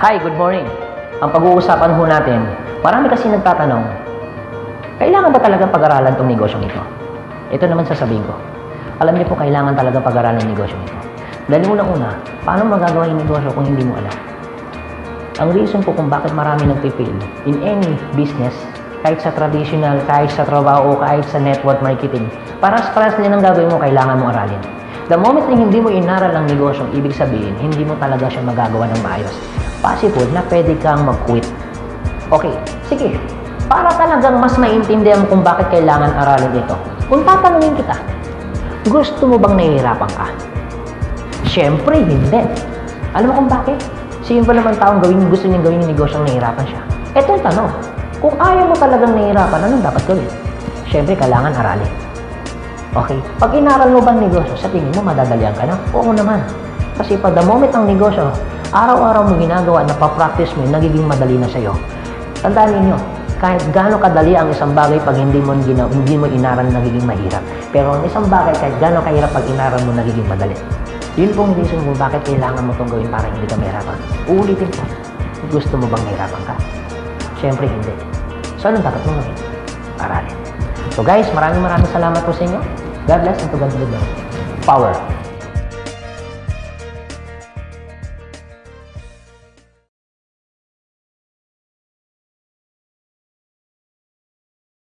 Hi, good morning. Ang pag-uusapan ho natin, marami kasi nagtatanong, kailangan ba talagang pag-aralan itong negosyong ito? Ito naman sasabihin ko. Alam niyo po, kailangan talagang pag-aralan yung negosyong ito. Dahil unang-una, paano magagawa yung negosyo kung hindi mo alam? Ang reason po kung bakit marami nagpipill in any business, kahit sa traditional, kahit sa trabaho, kahit sa network marketing, paras-paras din ang gagawin mo, kailangan mo aralin. The moment na hindi mo inaral ang negosyong, ibig sabihin, hindi mo talaga siya magagawa ng maayos. Possible na pwede kang mag-quit. Okay, sige. Para talagang mas maintindihan mo kung bakit kailangan aralin ito, kung tatanungin kita, gusto mo bang nahihirapan ka? Siyempre, hindi. Alam mo kung bakit? Simple naman taong gusto niyang gawin yung negosyong nahihirapan siya. Ito ang tanong. Kung ayaw mo talagang nahihirapan, anong dapat gawin? Siyempre, kailangan aralin. Okay? Pag inaral mo bang negosyo, sa tingin mo madadalian ka na? Oo naman. Kasi pag the moment ang negosyo, araw-araw mo ginagawa, napapractice mo, nagiging madali na sa'yo. Tandaan ninyo, kahit gaano kadali ang isang bagay pag hindi mo inaral, nagiging mahirap. Pero ang isang bagay, kahit gaano kahirap pag inaral mo, nagiging madali. Yun pong reason kung bakit kailangan mo itong gawin para hindi ka mahirapan. Uulitin ko, gusto mo bang mahirapan ka? Siyempre hindi. So anong dapat mo gawin? Aralin. So guys, maraming salamat po sa inyo. God bless and to God be the glory. Power.